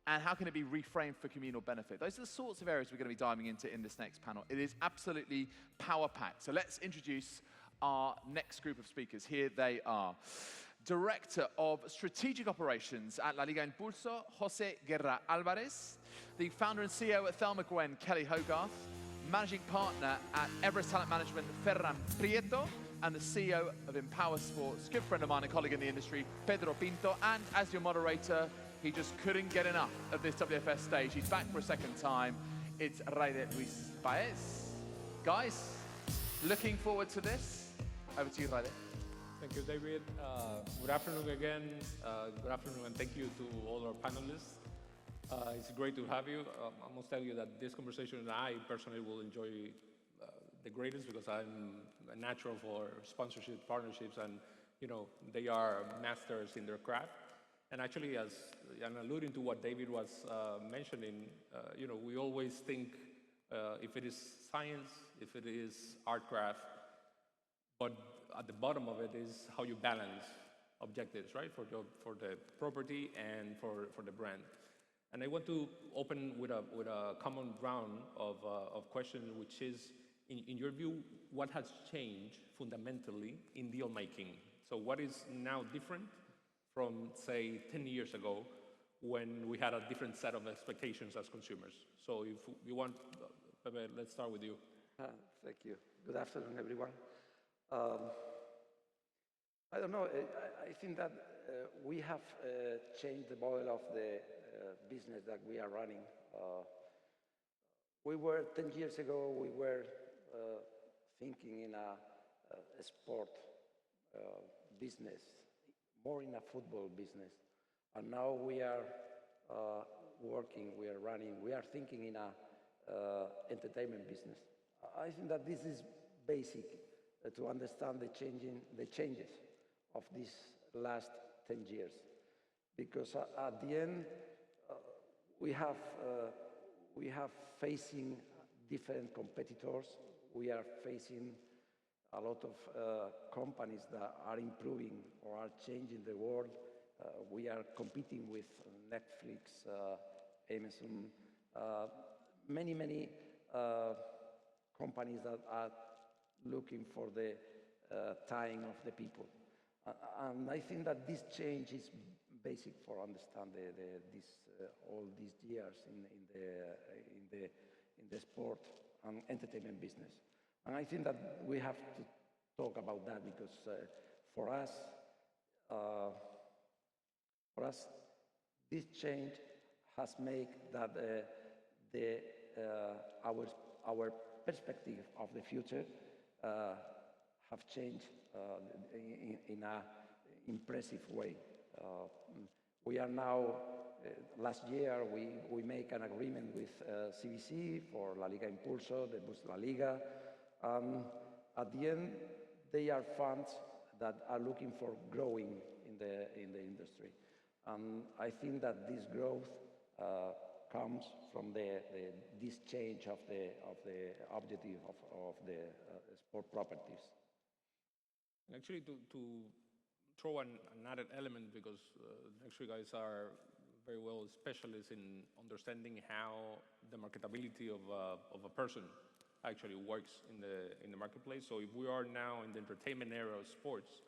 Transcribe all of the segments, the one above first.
and how can it be reframed for communal benefit? Those are the sorts of areas we're going to be diving into in this next panel. It is absolutely power-packed. So let's introduce our next group of speakers. Here they are. Director of Strategic Operations at LaLiga Impulso, José Guerra Alvarez. The founder and CEO at Thelma, Gwen, Kelly Hogarth. Managing partner at Everest Talent Management, Ferrán Prieto. And the CEO of Empower Sports, good friend of mine and colleague in the industry, Pedro Pinto. And as your moderator, he just couldn't get enough of this WFS stage. He's back for a second time. It's Rayde Baez. Guys, looking forward to this. Over to you, Rayde. Thank you, David. Good afternoon again. Good afternoon, and thank you to all our panelists. It's great to have you. I must tell you that this conversation I personally will enjoy the greatest because I'm a natural for sponsorship partnerships, and they are masters in their craft. And actually, as I'm alluding to what David was mentioning, we always think if it is science, if it is art craft, but at the bottom of it is how you balance objectives, right? For the property and for the brand. And I want to open with a common round of questions, which is, in your view, what has changed fundamentally in deal making? So what is now different from, say, 10 years ago, when we had a different set of expectations as consumers? So if you want, Pepe, let's start with you. Thank you. Good afternoon, everyone. I don't know, I think that we have changed the model of the business that we are running. We were, 10 years ago, we were thinking in a sport business, more in a football business. And now we are working, we are running, we are thinking in a entertainment business. I think that this is basic to understand the changes of these last 10 years. Because at the end, we have facing different competitors. We are facing a lot of companies that are improving or are changing the world. We are competing with Netflix, Amazon, many companies that are looking for the time of the people. And I think that this change is basic for understand all these years in the sport and entertainment business. And I think that we have to talk about that because for us, this change has made that our perspective of the future have changed in an impressive way. We are now, last year, we make an agreement with CVC for LaLiga Impulso, the Boost LaLiga. At the end, they are funds that are looking for growing in the industry. I think that this growth comes from this change of the objective of the sport properties. Actually, to throw an added element, because actually guys are very well specialists in understanding how the marketability of a person actually works in the marketplace. So if we are now in the entertainment era of sports,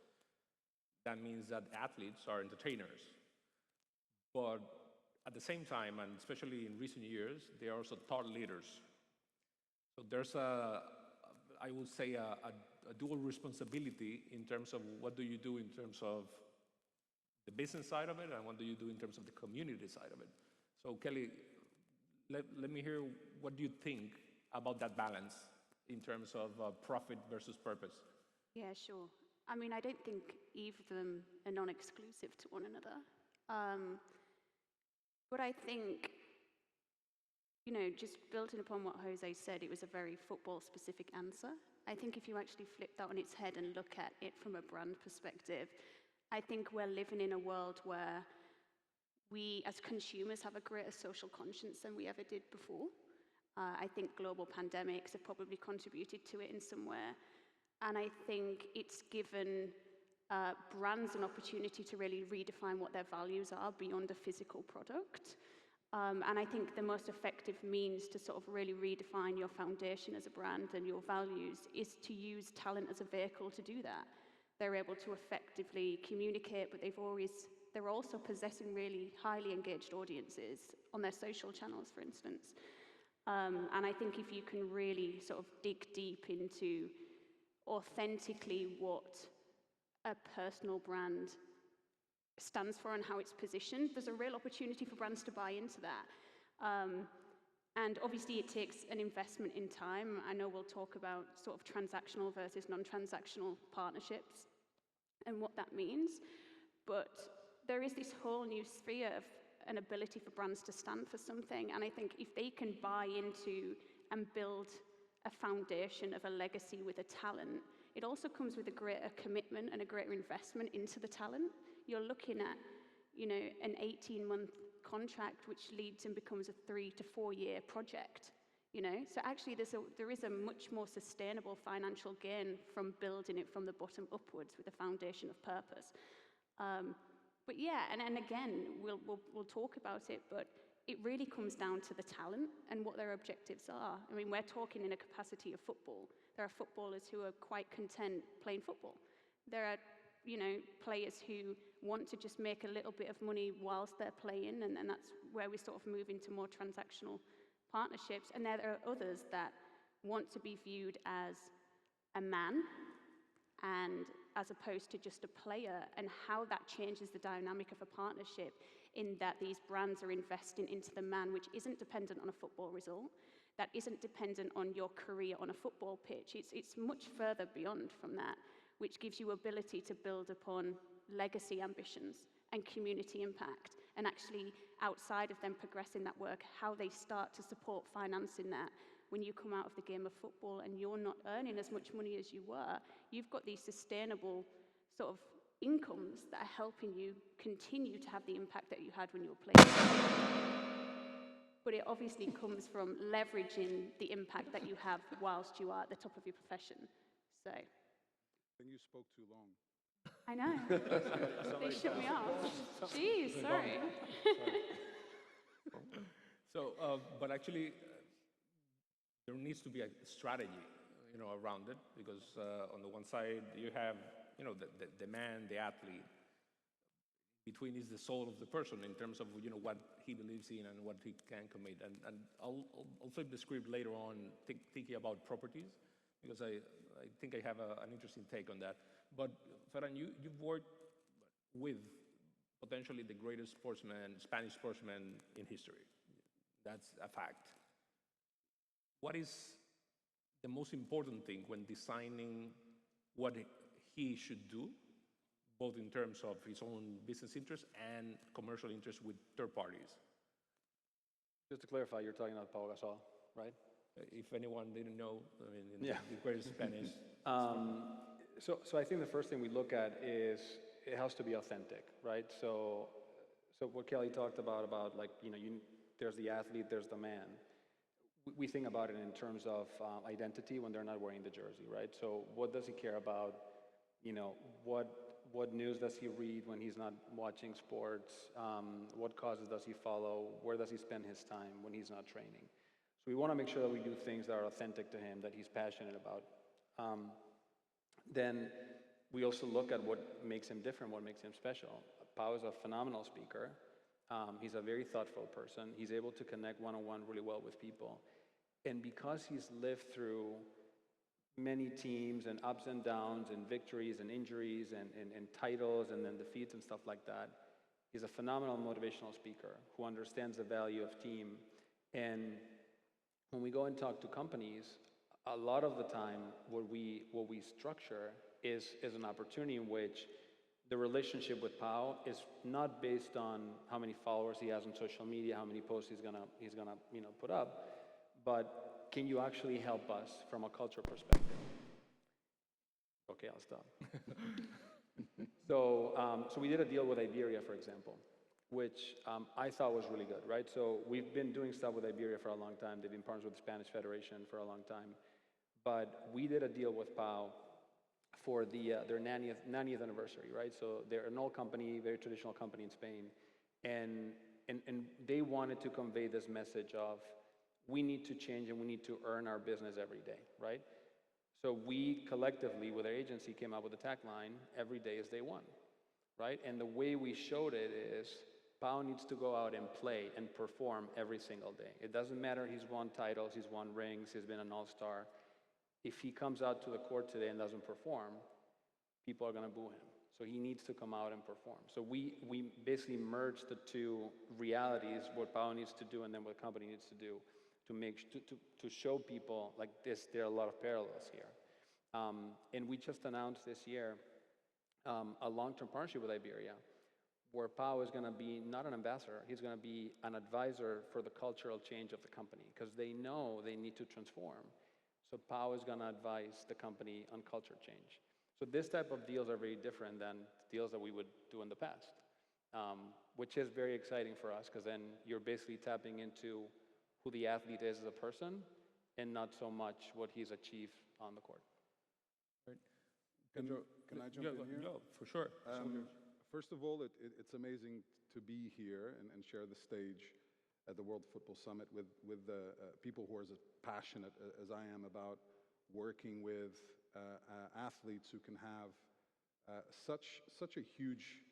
that means that athletes are entertainers. But at the same time, and especially in recent years, they are also thought leaders. So there's I would say, a dual responsibility in terms of what do you do in terms of the business side of it and what do you do in terms of the community side of it. So Kelly, let me hear what do you think about that balance in terms of profit versus purpose. Yeah, sure. I mean, I don't think either of them are non-exclusive to one another. But I think, just building upon what Jose said, it was a very football-specific answer. I think if you actually flip that on its head and look at it from a brand perspective, I think we're living in a world where we, as consumers, have a greater social conscience than we ever did before. I think global pandemics have probably contributed to it in somewhere. And I think it's given brands an opportunity to really redefine what their values are beyond a physical product. And I think the most effective means to sort of really redefine your foundation as a brand and your values is to use talent as a vehicle to do that. They're able to effectively communicate, but they're also possessing really highly engaged audiences on their social channels, for instance. And I think if you can really sort of dig deep into authentically what a personal brand stands for and how it's positioned, there's a real opportunity for brands to buy into that. And obviously it takes an investment in time. I know we'll talk about sort of transactional versus non-transactional partnerships and what that means, but there is this whole new sphere of an ability for brands to stand for something, and I think if they can buy into and build a foundation of a legacy with a talent, it also comes with a greater commitment and a greater investment into the talent. You're looking at, you know, an 18-month contract which leads and becomes a 3 to 4 year project, you know? So actually there is a much more sustainable financial gain from building it from the bottom upwards with a foundation of purpose. But yeah, and again, we'll talk about it, but it really comes down to the talent and what their objectives are. I mean, we're talking in a capacity of football. There are footballers who are quite content playing football. There are, you know, players who want to just make a little bit of money whilst they're playing, and that's where we sort of move into more transactional partnerships. And there are others that want to be viewed as a man, and as opposed to just a player, and how that changes the dynamic of a partnership in that these brands are investing into the man, which isn't dependent on a football result, that isn't dependent on your career on a football pitch. It's much further beyond from that, which gives you ability to build upon legacy ambitions and community impact, and actually outside of them progressing that work, how they start to support financing that. When you come out of the game of football and you're not earning as much money as you were, you've got these sustainable sort of incomes that are helping you continue to have the impact that you had when you were playing. But it obviously comes from leveraging the impact that you have whilst you are at the top of your profession. So. Then you spoke too long. I know. They shut me off. Jeez, sorry. So, but actually, there needs to be a strategy, you know, around it, because on the one side you have, you know, the man, the athlete. Between is the soul of the person in terms of, you know, what he believes in and what he can commit. And I'll flip the script later on, thinking about properties, because I think I have an interesting take on that. But Ferrán, you've worked with potentially the greatest Spanish sportsman in history. That's a fact. What is the most important thing when designing what he should do, both in terms of his own business interests and commercial interests with third parties? Just to clarify, you're talking about Pau Gasol, right? If anyone didn't know, I mean, the greatest Spanish. So I think the first thing we look at is it has to be authentic, right? So what Kelly talked about like, you know, there's the athlete, there's the man. We think about it in terms of identity when they're not wearing the jersey, right? So what does he care about? You know, what news does he read when he's not watching sports? What causes does he follow? Where does he spend his time when he's not training? So we want to make sure that we do things that are authentic to him, that he's passionate about. Then we also look at what makes him different, what makes him special. Pau is a phenomenal speaker. He's a very thoughtful person. He's able to connect one-on-one really well with people. And because he's lived through many teams and ups and downs and victories and injuries and titles and then defeats and stuff like that, he's a phenomenal motivational speaker who understands the value of team. And when we go and talk to companies, a lot of the time what we structure is an opportunity in which the relationship with Pau is not based on how many followers he has on social media, how many posts he's gonna you know, put up, but can you actually help us from a culture perspective? Okay, I'll stop. So we did a deal with Iberia, for example, which I thought was really good, right? So we've been doing stuff with Iberia for a long time. They've been partners with the Spanish Federation for a long time. But we did a deal with Pau for their 90th anniversary, right? So they're an old company, very traditional company in Spain. And And they wanted to convey this message of, we need to change and we need to earn our business every day, right? So we collectively, with our agency, came up with a tagline, every day is day one, right? And the way we showed it is, Pau needs to go out and play and perform every single day. It doesn't matter, he's won titles, he's won rings, he's been an all-star. If he comes out to the court today and doesn't perform, people are gonna boo him. So he needs to come out and perform. So we basically merged the two realities, what Pau needs to do and then what the company needs to do, to show people like this, there are a lot of parallels here. And we just announced this year a long-term partnership with Iberia, where Pau is gonna be not an ambassador, he's gonna be an advisor for the cultural change of the company, because they know they need to transform. So Pau is gonna advise the company on culture change. So this type of deals are very different than deals that we would do in the past, which is very exciting for us, because then you're basically tapping into who the athlete is as a person, and not so much what he's achieved on the court. Right. Pedro, can I jump in here? Yeah, for sure. First of all, it's amazing to be here and share the stage at the World Football Summit with people who are as passionate as I am about working with athletes who can have such a huge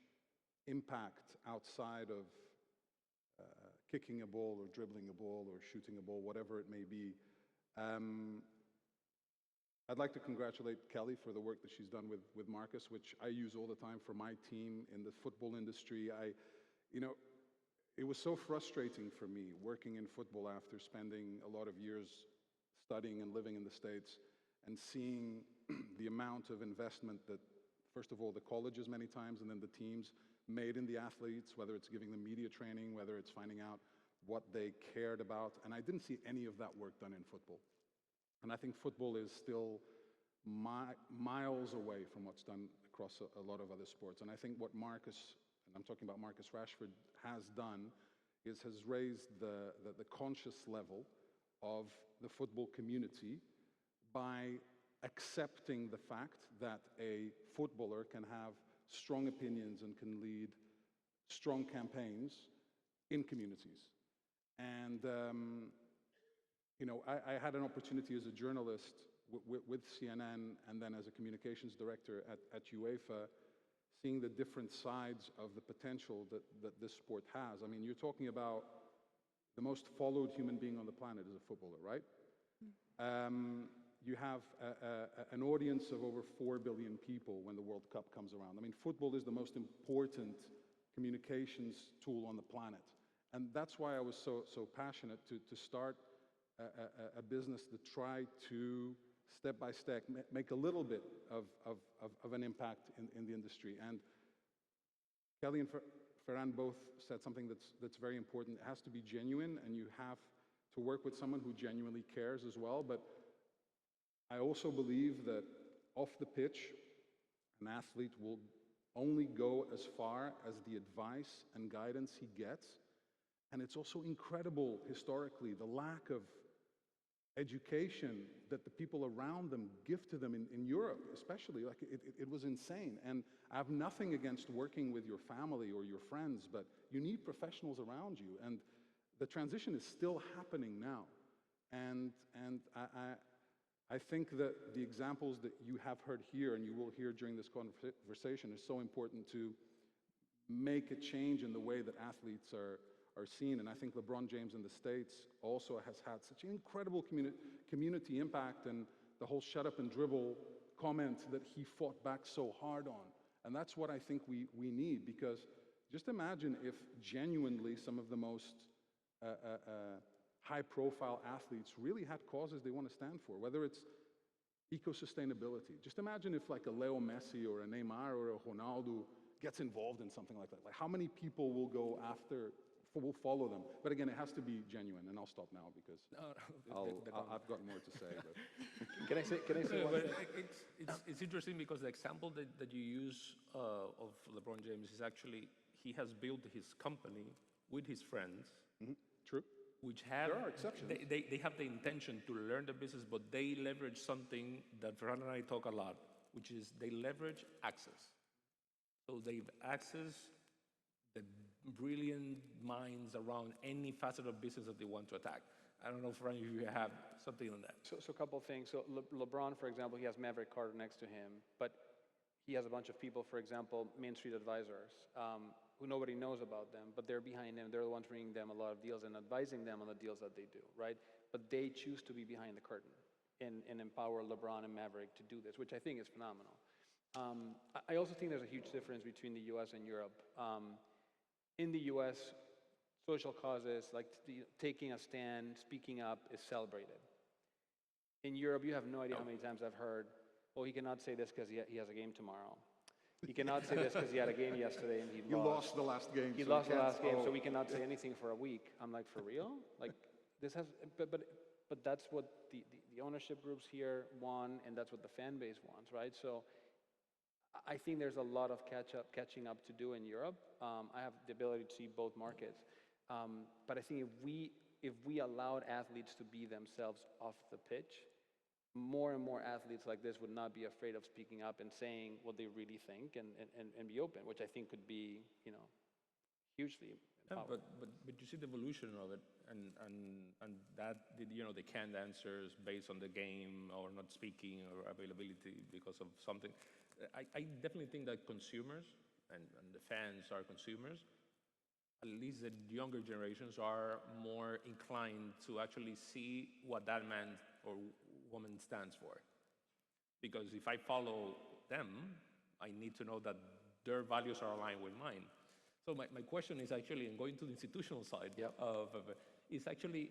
impact outside of kicking a ball or dribbling a ball or shooting a ball, whatever it may be. I'd like to congratulate Kelly for the work that she's done with Marcus, which I use all the time for my team in the football industry. It was so frustrating for me working in football after spending a lot of years studying and living in the States and seeing the amount of investment that, first of all, the colleges many times and then the teams made in the athletes, whether it's giving them media training, whether it's finding out what they cared about. And I didn't see any of that work done in football. And I think football is still miles away from what's done across a lot of other sports. And I think what Marcus, and I'm talking about Marcus Rashford, has done is has raised the conscious level of the football community by accepting the fact that a footballer can have strong opinions and can lead strong campaigns in communities. And I had an opportunity as a journalist with CNN and then as a communications director at UEFA, seeing the different sides of the potential that this sport has. I mean, you're talking about the most followed human being on the planet is a footballer, right? You have an audience of over 4 billion people when the World Cup comes around. I mean, football is the most important communications tool on the planet. And that's why I was so passionate to start a business that tried to, step by step, make a little bit of an impact in the industry. And Kelly and Ferrán both said something that's very important. It has to be genuine, and you have to work with someone who genuinely cares as well. But I also believe that off the pitch, an athlete will only go as far as the advice and guidance he gets. And it's also incredible, historically, the lack of education that the people around them give to them in Europe, especially. Like, it was insane. And I have nothing against working with your family or your friends, but you need professionals around you. And the transition is still happening now. And I think that the examples that you have heard here and you will hear during this conversation is so important to make a change in the way that athletes are seen. And I think LeBron James in the States also has had such an incredible community impact, and the whole shut up and dribble comment that he fought back so hard on. And that's what I think we need, because just imagine if genuinely some of the most high-profile athletes really had causes they want to stand for, whether it's eco-sustainability. Just imagine if like a Leo Messi or a Neymar or a Ronaldo gets involved in something like that. Like, how many people will go after, will follow them? But again, it has to be genuine, and I'll stop now because I've got more to say. But. Can I say one thing? It's interesting because the example that you use of LeBron James is actually, he has built his company with his friends. Mm-hmm. True. Which have, there are exceptions. They have the intention to learn the business, but they leverage something that Ferrán and I talk a lot, which is they leverage access. So they've accessed the brilliant minds around any facet of business that they want to attack. I don't know, Ferrán, if you have something on that. So a couple of things. So LeBron, for example, he has Maverick Carter next to him, but he has a bunch of people, for example, Main Street advisors, who nobody knows about them, but they're behind him. They're the ones bringing them a lot of deals and advising them on the deals that they do, right? But they choose to be behind the curtain and empower LeBron and Maverick to do this, which I think is phenomenal. I also think there's a huge difference between the US and Europe. In the US, social causes, like taking a stand, speaking up, is celebrated. In Europe, you have no idea how many times I've heard, well, he cannot say this because he has a game tomorrow. He cannot say this because he had a game yesterday and he lost. You lost the last game. He so lost the can't- last game, oh. so we cannot say anything for a week. I'm like, for real? Like, this has, but that's what the ownership groups here want, and that's what the fan base wants, right? So I think there's a lot of catching up to do in Europe. I have the ability to see both markets. But I think if we allowed athletes to be themselves off the pitch, more and more athletes like this would not be afraid of speaking up and saying what they really think and be open, which I think could be, you know, hugely empowering. But you see the evolution of it, and that, you know, the canned answers based on the game or not speaking or availability because of something. I definitely think that consumers and the fans are consumers. At least the younger generations are more inclined to actually see what that man or woman stands for. Because if I follow them, I need to know that their values are aligned with mine. So my question is actually, and going to the institutional side of it, is actually,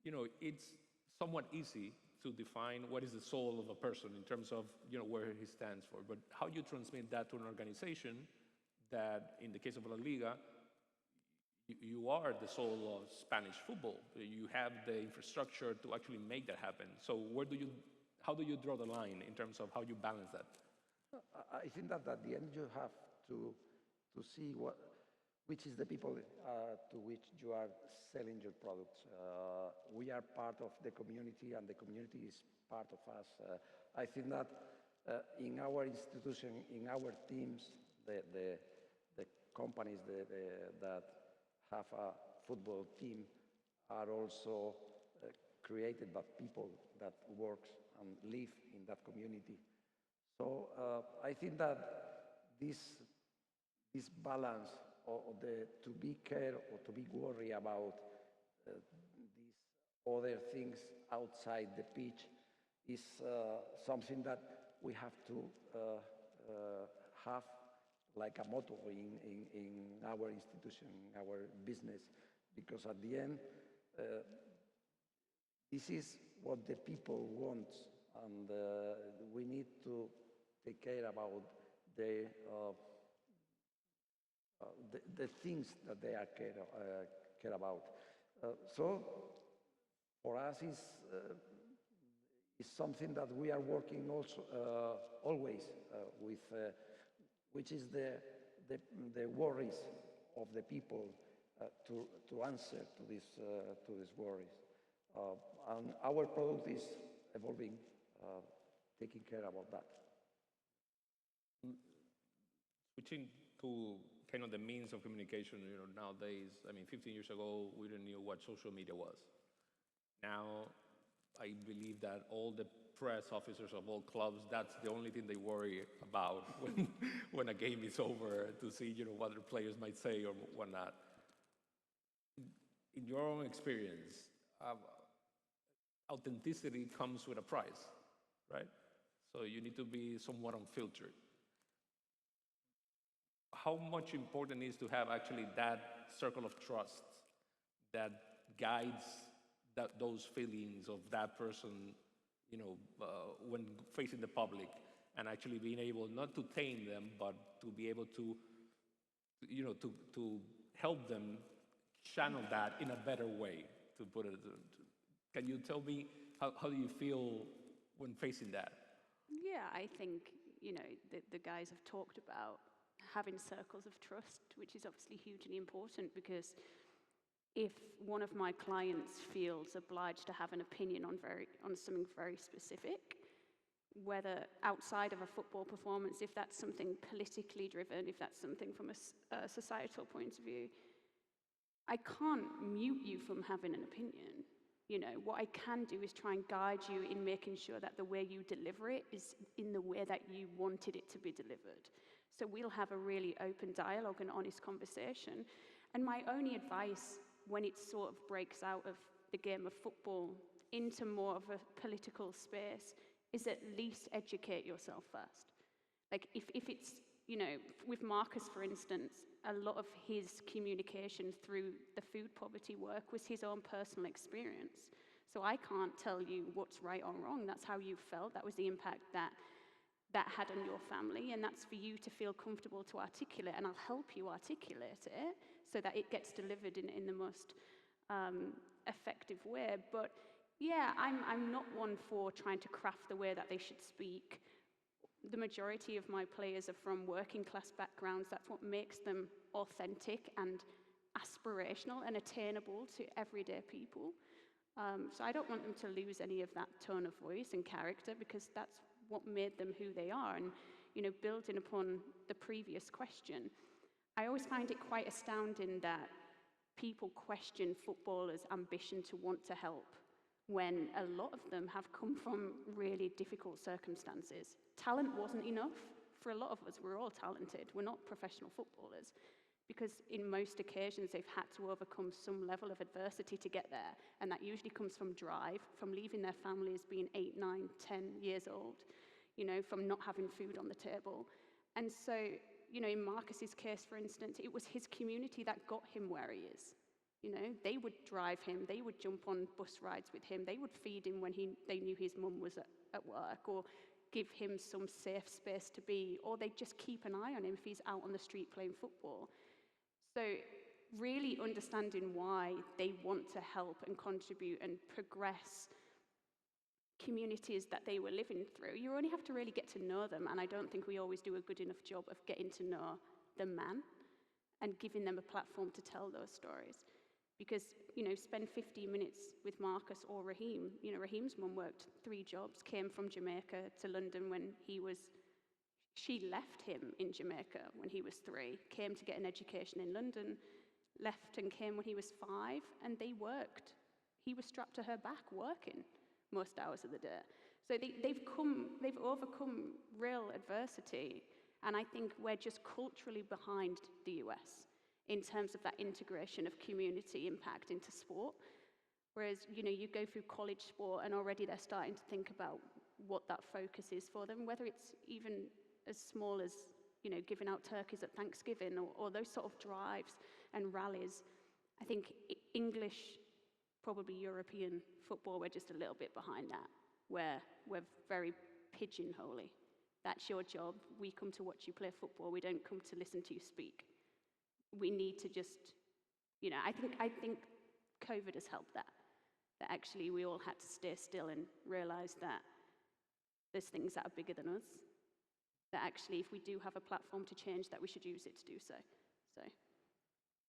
you know, it's somewhat easy to define what is the soul of a person in terms of, you know, where he stands for. But how you transmit that to an organization that, in the case of LaLiga, you are the soul of Spanish football. You have the infrastructure to actually make that happen. So how do you draw the line in terms of how you balance that? I think that at the end you have to see which is the people to which you are selling your products. We are part of the community, and the community is part of us. I think that in our institution, in our teams, the companies that have a football team are also created by people that work and live in that community. So I think that this balance of to be care or to be worried about these other things outside the pitch is something that we have to have like a motto in our institution, in our business, because at the end, this is what the people want, and we need to take care about the things that they are care about. So for us, is something that we are working also always with. Which is the worries of the people to answer to these worries. And our product is evolving, taking care about that. Switching to kind of the means of communication, you know, nowadays, I mean, 15 years ago, we didn't know what social media was. Now, I believe that all the press officers of all clubs, that's the only thing they worry about when a game is over, to see, you know, what their players might say or whatnot. In your own experience, authenticity comes with a price, right? So you need to be somewhat unfiltered. How much important is to have actually that circle of trust that guides those feelings of that person, you know, when facing the public, and actually being able not to tame them, but to be able to, you know, to help them channel that in a better way, to put it. Can you tell me how do you feel when facing that? Yeah, I think, you know, the guys have talked about having circles of trust, which is obviously hugely important, because if one of my clients feels obliged to have an opinion on something very specific, whether outside of a football performance, if that's something politically driven, if that's something from a societal point of view, I can't mute you from having an opinion. You know, what I can do is try and guide you in making sure that the way you deliver it is in the way that you wanted it to be delivered. So we'll have a really open dialogue and honest conversation. And my only advice when it sort of breaks out of the game of football into more of a political space is at least educate yourself first. Like if it's, you know, with Marcus, for instance, a lot of his communication through the food poverty work was his own personal experience. So I can't tell you what's right or wrong. That's how you felt. That was the impact that had on your family, and that's for you to feel comfortable to articulate, and I'll help you articulate it so that it gets delivered in the most effective way. But yeah, I'm not one for trying to craft the way that they should speak. The majority of my players are from working class backgrounds. That's what makes them authentic and aspirational and attainable to everyday people. So I don't want them to lose any of that tone of voice and character, because that's what made them who they are. And, you know, building upon the previous question, I always find it quite astounding that people question footballers' ambition to want to help when a lot of them have come from really difficult circumstances. Talent wasn't enough. For a lot of us, we're all talented. We're not professional footballers, because in most occasions they've had to overcome some level of adversity to get there, and that usually comes from drive, from leaving their families being 8, 9, 10 years old, you know, from not having food on the table. And so, you know, in Marcus's case, for instance, it was his community that got him where he is. You know, they would drive him, they would jump on bus rides with him, they would feed him when they knew his mum was at work, or give him some safe space to be, or they'd just keep an eye on him if he's out on the street playing football. So really understanding why they want to help and contribute and progress communities that they were living through, you only have to really get to know them, and I don't think we always do a good enough job of getting to know the man and giving them a platform to tell those stories. Because, you know, spend 15 minutes with Marcus or Raheem. You know, Raheem's mum worked 3 jobs, came from Jamaica to London when she left him in Jamaica when he was 3, came to get an education in London, left and came when he was 5, and they worked. He was strapped to her back working most hours of the day. So they've overcome real adversity, and I think we're just culturally behind the US in terms of that integration of community impact into sport. Whereas, you know, you go through college sport and already they're starting to think about what that focus is for them, whether it's even as small as, you know, giving out turkeys at Thanksgiving, or those sort of drives and rallies. I think English, probably European football, we're just a little bit behind that, where we're very pigeonholy. That's your job. We come to watch you play football. We don't come to listen to you speak. We need to just, you know, I think COVID has helped that actually we all had to stay still and realize that there's things that are bigger than us, that actually if we do have a platform to change, that we should use it to do so.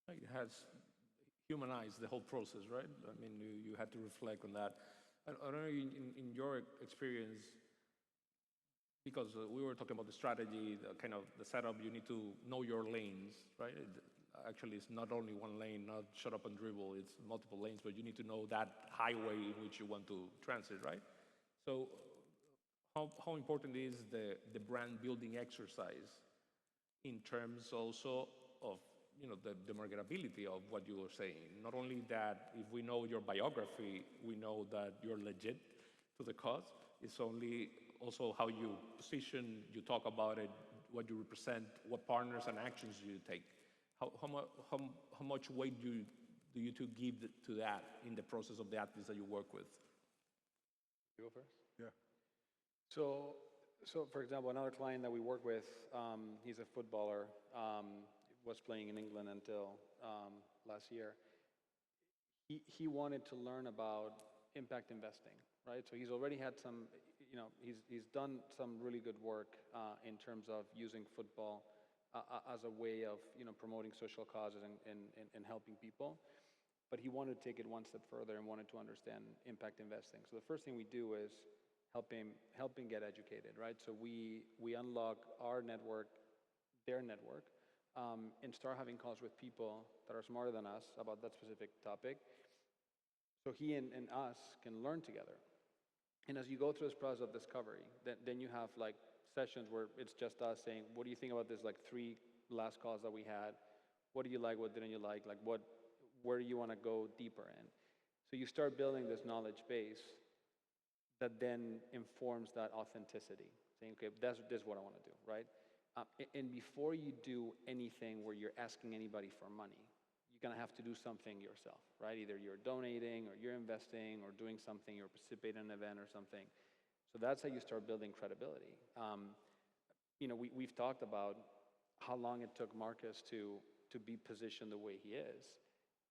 It has humanized the whole process, right? I mean, you had to reflect on that. I don't know, in your experience, because we were talking about the strategy, the kind of the setup, you need to know your lanes, right? Actually, it's not only one lane, not shut up and dribble, it's multiple lanes, but you need to know that highway in which you want to transit, right? So how important is the brand building exercise in terms also of, you know, the marketability of what you were saying? Not only that, if we know your biography, we know that you're legit to the cause, it's only also how you position, you talk about it, what you represent, what partners and actions you take. How much weight do you two give to that in the process of the athletes that you work with? You go first? Yeah. So for example, another client that we work with, he's a footballer, was playing in England until last year. He wanted to learn about impact investing, right? So he's already had some, you know, he's done some really good work in terms of using football as a way of, you know, promoting social causes and helping people. But he wanted to take it one step further and wanted to understand impact investing. So the first thing we do is helping get educated, right? So we unlock our network, their network, and start having calls with people that are smarter than us about that specific topic. So he and us can learn together. And as you go through this process of discovery, then you have like sessions where it's just us saying, what do you think about this like 3 last calls that we had? What do you like? What didn't you like? Like where do you want to go deeper in? So you start building this knowledge base that then informs that authenticity, saying, okay, this is what I want to do, right? And before you do anything where you're asking anybody for money, you're going to have to do something yourself, right? Either you're donating or you're investing or doing something, you're participating in an event or something. So that's how you start building credibility. You know, we've talked about how long it took Marcus to be positioned the way he is.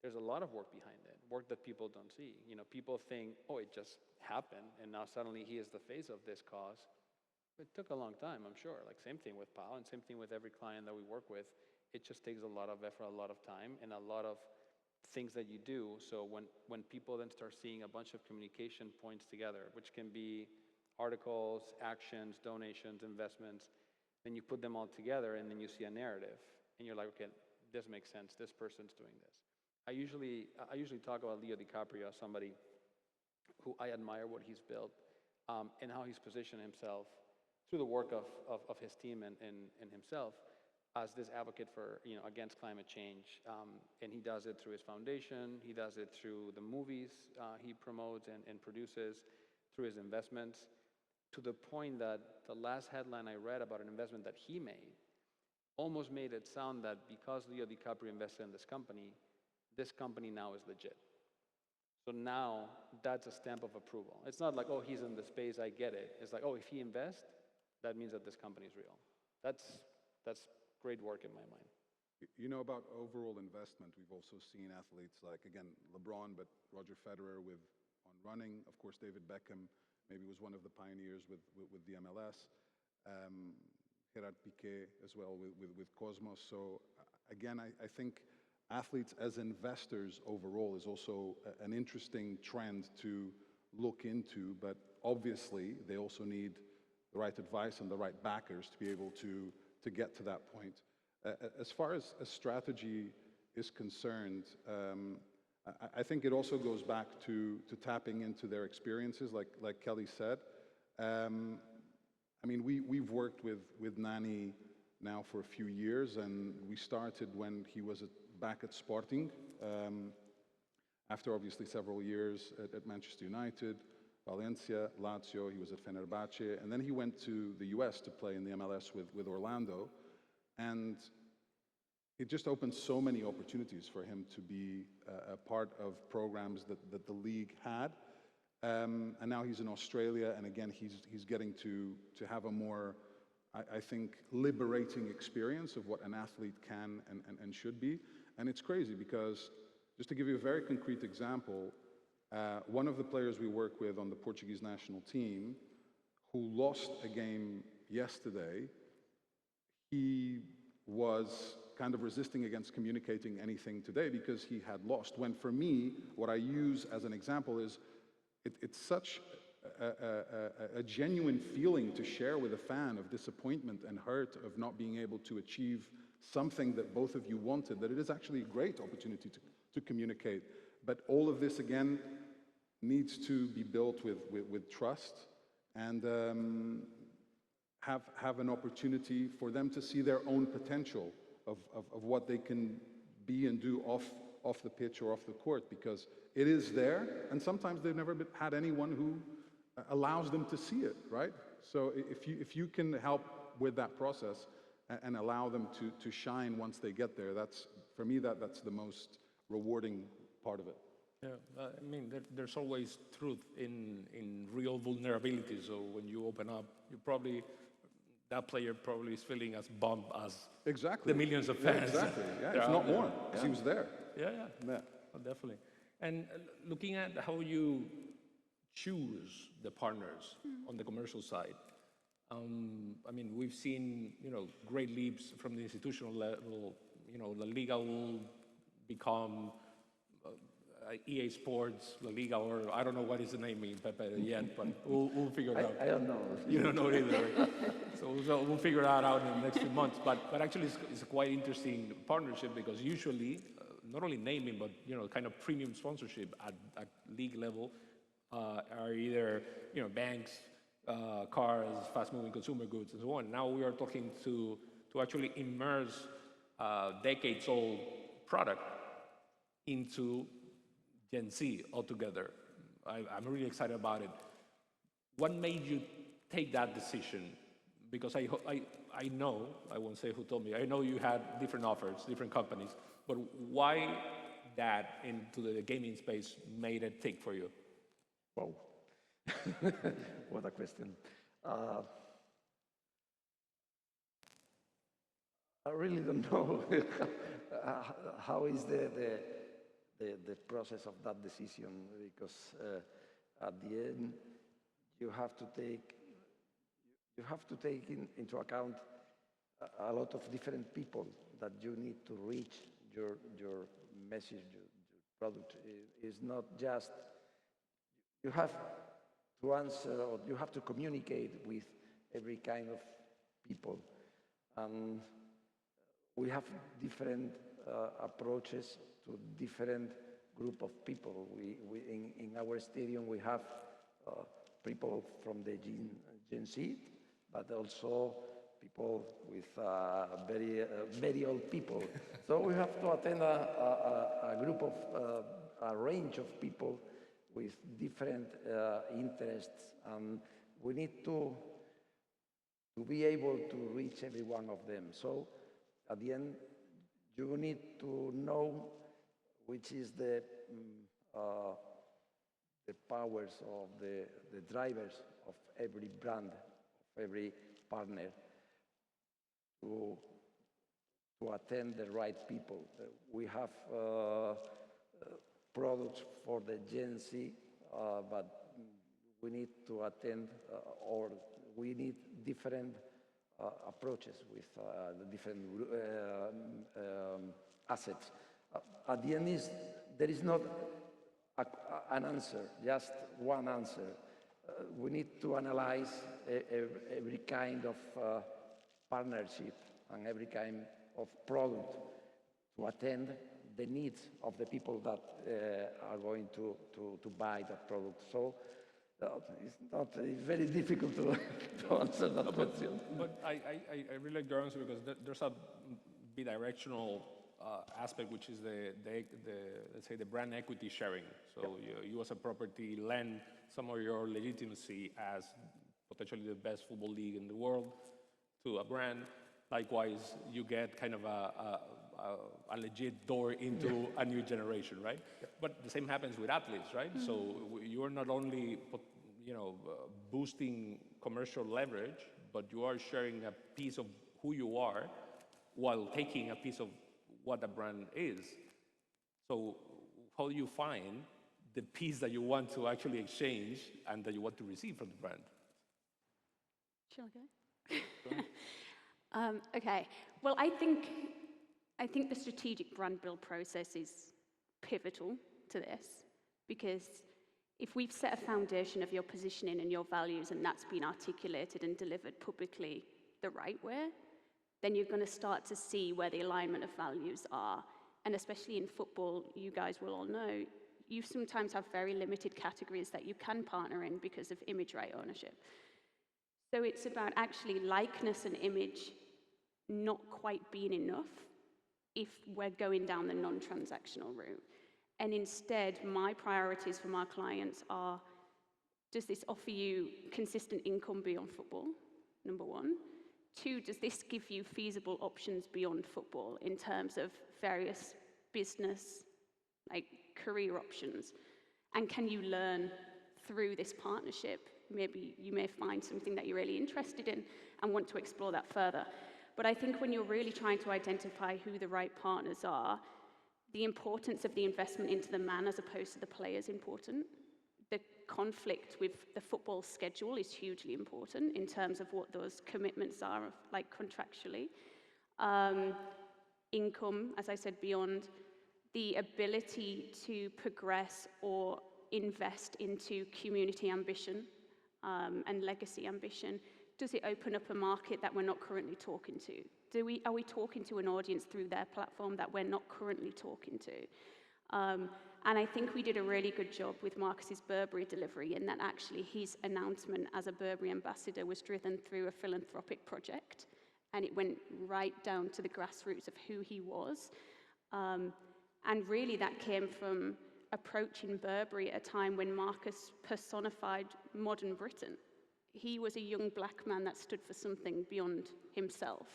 There's a lot of work behind it, work that people don't see. You know, people think, oh, it just happened, and now suddenly he is the face of this cause. It took a long time, I'm sure. Like same thing with Pau, and same thing with every client that we work with. It just takes a lot of effort, a lot of time, and a lot of things that you do. So when people then start seeing a bunch of communication points together, which can be articles, actions, donations, investments, then you put them all together, and then you see a narrative, and you're like, okay, this makes sense. This person's doing this. I usually talk about Leo DiCaprio as somebody who I admire what he's built, and how he's positioned himself through the work of his team and himself as this advocate for, you know, against climate change. And he does it through his foundation. He does it through the movies he promotes and produces, through his investments, to the point that the last headline I read about an investment that he made almost made it sound that because Leo DiCaprio invested in this company now is legit. So now that's a stamp of approval. It's not like, oh, he's in the space, I get it. It's like, oh, if he invests, that means that this company is real. That's great work in my mind. You know, about overall investment, we've also seen athletes like, again, LeBron, but Roger Federer on running. Of course, David Beckham maybe was one of the pioneers with the MLS. Gerard Piqué as well with Cosmos. So again, I think athletes as investors overall is also an interesting trend to look into, but obviously they also need the right advice and the right backers to be able to get to that point. As far as a strategy is concerned, I think it also goes back to tapping into their experiences, like Kelly said. I mean, we've worked with Nani now for a few years, and we started when he was back at Sporting, after obviously several years at Manchester United, Valencia, Lazio. He was at Fenerbahce, and then he went to the US to play in the MLS with Orlando, and it just opened so many opportunities for him to be a part of programs that the league had. And now he's in Australia, and again, he's getting to have a more, I think, liberating experience of what an athlete can and should be. And it's crazy because, just to give you a very concrete example, one of the players we work with on the Portuguese national team, who lost a game yesterday, he was kind of resisting against communicating anything today because he had lost. When for me, what I use as an example is, it's such a genuine feeling to share with a fan of disappointment and hurt of not being able to achieve something that both of you wanted, that it is actually a great opportunity to communicate. But all of this, again, needs to be built with trust and have an opportunity for them to see their own potential of what they can be and do off the pitch or off the court, because it is there, and sometimes they've never had anyone who allows them to see it, right? So if you can help with that process and allow them to shine once they get there, for me, that's the most rewarding part of it. Yeah, I mean, there's always truth in real vulnerability. So when you open up, that player probably is feeling as bummed as exactly the millions of fans. Yeah, exactly. Yeah, if not more, because he was there. Yeah. Oh, definitely. And looking at how you choose the partners on the commercial side, I mean, we've seen, great leaps from the institutional level. LaLiga will become EA Sports, LaLiga, or I don't know what is the name yet, but we'll figure it out. I don't know. You don't know it either, right? So we'll figure that out in the next few months. But actually, it's a quite interesting partnership because usually, not only naming, but kind of premium sponsorship at league level are either banks, cars, fast-moving consumer goods, and so on. Now we are talking to actually immerse decades-old product into Gen Z altogether. I'm really excited about it. What made you take that decision? Because I know, I won't say who told me, I know you had different offers, different companies, but why that into the gaming space made it tick for you? Wow. What a question. I really don't know how is the process of that decision, because at the end you have to take into account a lot of different people that you need to reach your message, your product. Is not just you have to answer, or you have to communicate with every kind of people, and we have different approaches to different group of people. In our stadium we have people from the Gen Z, but also people with very old people. So we have to attend a group of a range of people with different interests, and we need to be able to reach every one of them. So at the end, you need to know which is the powers of the drivers of every brand, of every partner, to attend the right people. We have products for the Gen Z, but we need to attend, or we need different approaches with the different assets. At the end, there is not an answer, just one answer. We need to analyze every kind of partnership and every kind of product to attend the needs of the people that are going to buy that product. So it's very difficult to answer that question. But I really like your answer because there's a bidirectional aspect, which is let's say the brand equity sharing. So you as a property lend some of your legitimacy as potentially the best football league in the world to a brand. Likewise, you get kind of a legit door into a new generation, right? But the same happens with athletes, right? So you are not only boosting commercial leverage, but you are sharing a piece of who you are while taking a piece of what a brand is. So how do you find the piece that you want to actually exchange and that you want to receive from the brand? Shall I go? Okay. Well, I think the strategic brand build process is pivotal to this, because if we've set a foundation of your positioning and your values and that's been articulated and delivered publicly the right way, then you're going to start to see where the alignment of values are. And especially in football, you guys will all know, you sometimes have very limited categories that you can partner in because of image right ownership. So it's about actually likeness and image not quite being enough if we're going down the non-transactional route. And instead, my priorities for my clients are, does this offer you consistent income beyond football, number one? Two, does this give you feasible options beyond football in terms of various business, like career options? And can you learn through this partnership? Maybe you may find something that you're really interested in and want to explore that further. But I think when you're really trying to identify who the right partners are, the importance of the investment into the man as opposed to the player is important. The conflict with the football schedule is hugely important in terms of what those commitments are, like contractually. Income, as I said, beyond. the ability to progress or invest into community ambition and legacy ambition? Does it open up a market that we're not currently talking to? Are we talking to an audience through their platform that we're not currently talking to? And I think we did a really good job with Marcus's Burberry delivery in that actually his announcement as a Burberry ambassador was driven through a philanthropic project, and it went right down to the grassroots of who he was. And really that came from approaching Burberry at a time when Marcus personified modern Britain. He was a young black man that stood for something beyond himself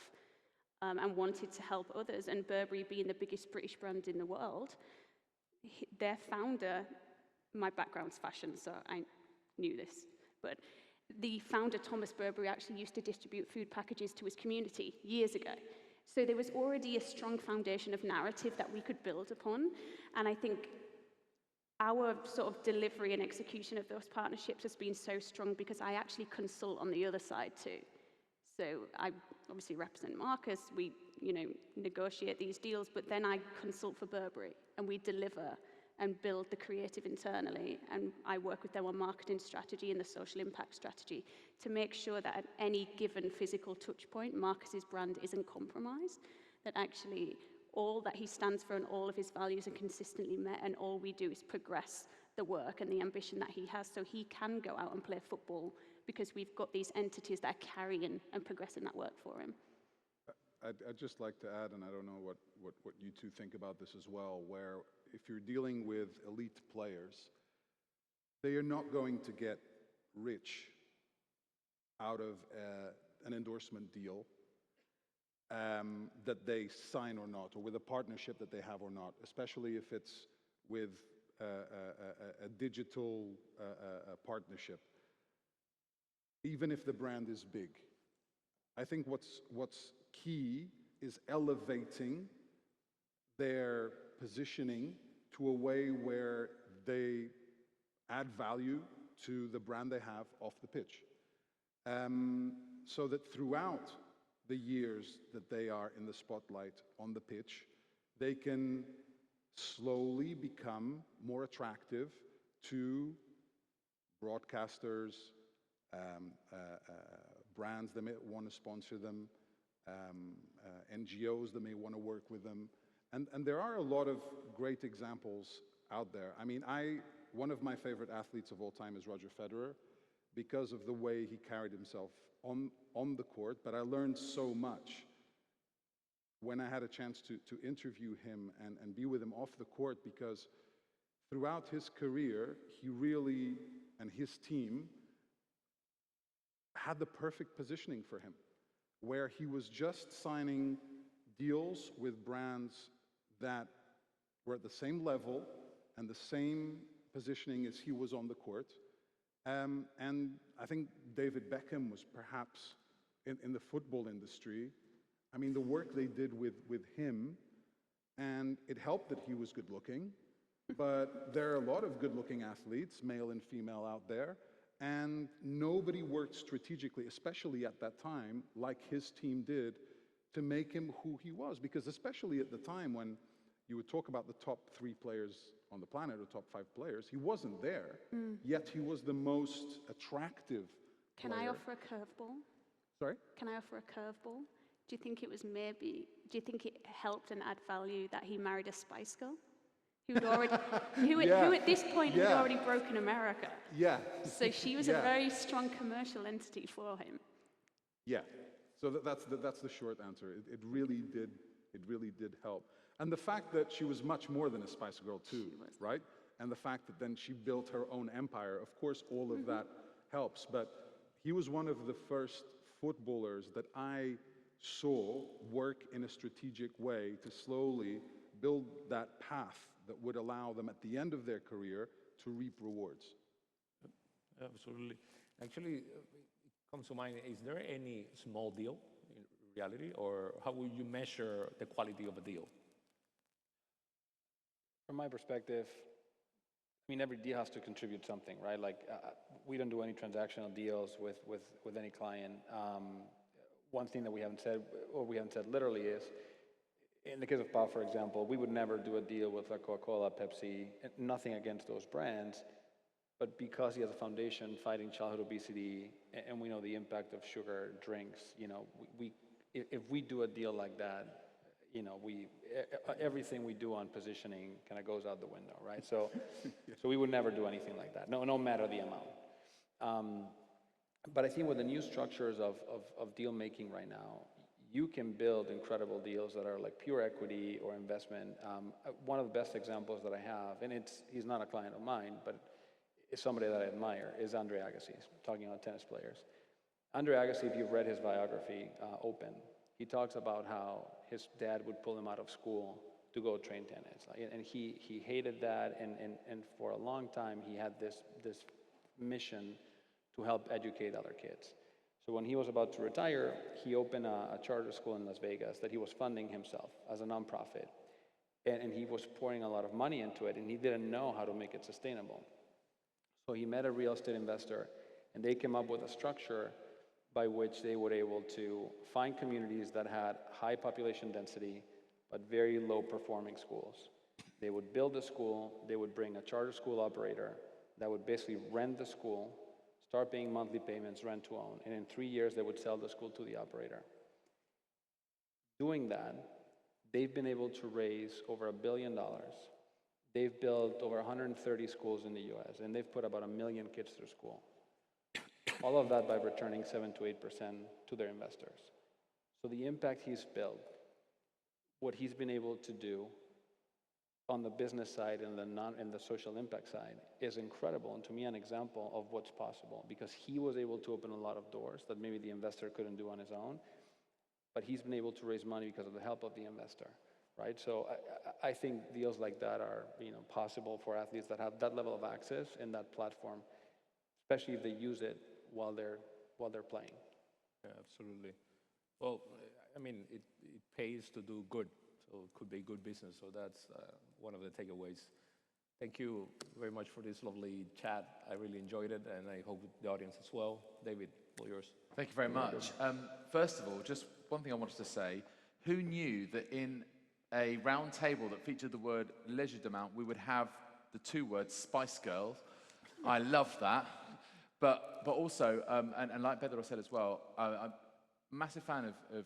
and wanted to help others. And Burberry, being the biggest British brand in the world, their founder, my background's fashion, so I knew this, but the founder, Thomas Burberry, actually used to distribute food packages to his community years ago. So there was already a strong foundation of narrative that we could build upon. And I think our sort of delivery and execution of those partnerships has been so strong because I actually consult on the other side too. So I obviously represent Marcus, we negotiate these deals, but then I consult for Burberry and we deliver and build the creative internally, and I work with them on marketing strategy and the social impact strategy to make sure that at any given physical touch point, Marcus's brand isn't compromised, that actually all that he stands for and all of his values are consistently met, and all we do is progress the work and the ambition that he has so he can go out and play football because we've got these entities that are carrying and progressing that work for him. I'd just like to add, and I don't know what you two think about this as well, where if you're dealing with elite players, they are not going to get rich out of an endorsement deal that they sign or not, or with a partnership that they have or not, especially if it's with a digital partnership, even if the brand is big. I think what's key is elevating their positioning to a way where they add value to the brand they have off the pitch. So that throughout the years that they are in the spotlight on the pitch, they can slowly become more attractive to broadcasters, brands that may want to sponsor them, NGOs that may want to work with them. And there are a lot of great examples out there. I mean, one of my favorite athletes of all time is Roger Federer because of the way he carried himself on the court, but I learned so much when I had a chance to interview him and be with him off the court, because throughout his career, he really, and his team, had the perfect positioning for him, where he was just signing deals with brands that were at the same level and the same positioning as he was on the court. And I think David Beckham was perhaps, in the football industry, I mean, the work they did with him, and it helped that he was good looking, but there are a lot of good looking athletes, male and female, out there, and nobody worked strategically, especially at that time, like his team did, to make him who he was. Because especially at the time when you would talk about the top 3 players on the planet, or top 5 players, he wasn't there, yet he was the most attractive Can player. I offer a curveball? Sorry? Can I offer a curveball? Do you think it helped and add value that he married a Spice Girl? Who at this point had already broken America. Yeah. So she was a very strong commercial entity for him. Yeah. So that's the short answer. It really did help. And the fact that she was much more than a Spice Girl too, right? And the fact that then she built her own empire, of course, all of that helps. But he was one of the first footballers that I saw work in a strategic way to slowly build that path that would allow them at the end of their career to reap rewards. Absolutely. Actually, it comes to mind, is there any small deal in reality, or how will you measure the quality of a deal? From my perspective, I mean, every deal has to contribute something, right? Like, we don't do any transactional deals with any client. One thing that we haven't said literally is, in the case of Pau, for example, we would never do a deal with like Coca-Cola, Pepsi, nothing against those brands, but because he has a foundation fighting childhood obesity, and we know the impact of sugar drinks, you know, if we do a deal like that, you know, everything we do on positioning kind of goes out the window, right? So, so we would never do anything like that, no matter the amount. But I think with the new structures of deal making right now, you can build incredible deals that are like pure equity or investment. One of the best examples that I have, and he's not a client of mine, but it's somebody that I admire, is Andre Agassi, talking about tennis players. Andre Agassi, if you've read his biography, Open, he talks about how his dad would pull him out of school to go train tennis. And he hated that, and for a long time he had this mission to help educate other kids. So when he was about to retire, he opened a charter school in Las Vegas that he was funding himself as a nonprofit. And he was pouring a lot of money into it, and he didn't know how to make it sustainable. So he met a real estate investor, and they came up with a structure by which they were able to find communities that had high population density, but very low performing schools. They would build a school, they would bring a charter school operator that would basically rent the school, start paying monthly payments, rent to own, and in 3 years they would sell the school to the operator. Doing that, they've been able to raise over $1 billion. They've built over 130 schools in the US, and they've put about 1 million kids through school. All of that by returning 7 to 8% to their investors. So the impact he's built, what he's been able to do on the business side and the social impact side is incredible, and to me an example of what's possible, because he was able to open a lot of doors that maybe the investor couldn't do on his own, but he's been able to raise money because of the help of the investor, right? So I think deals like that are, you know, possible for athletes that have that level of access and that platform, especially if they use it while they're playing. Yeah, absolutely. Well, I mean, it pays to do good, so it could be good business. So that's one of the takeaways. Thank you very much for this lovely chat. I really enjoyed it, and I hope the audience as well. David, all yours. Thank you very much. First of all, just one thing I wanted to say. Who knew that in a round table that featured the word legerdemain, we would have the 2 words Spice Girls? I love that. But also, and like Pedro said as well, I'm a massive fan of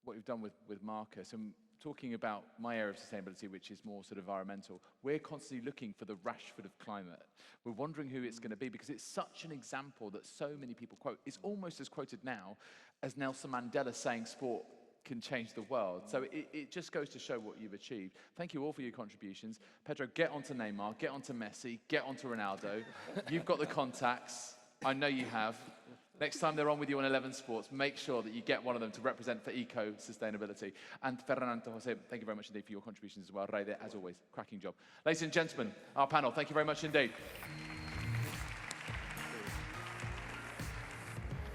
what you've done with Marcus, and talking about my area of sustainability, which is more sort of environmental. We're constantly looking for the Rashford of climate. We're wondering who it's going to be, because it's such an example that so many people quote. It's almost as quoted now as Nelson Mandela saying sport can change the world. So it just goes to show what you've achieved. Thank you all for your contributions. Pedro, get onto Neymar, get onto Messi, get onto Ronaldo. You've got the contacts. I know you have. Next time they're on with you on 11 Sports, make sure that you get one of them to represent for eco-sustainability. And Ferrán and José, thank you very much indeed for your contributions as well. Rayde, as always, cracking job. Ladies and gentlemen, our panel, thank you very much indeed.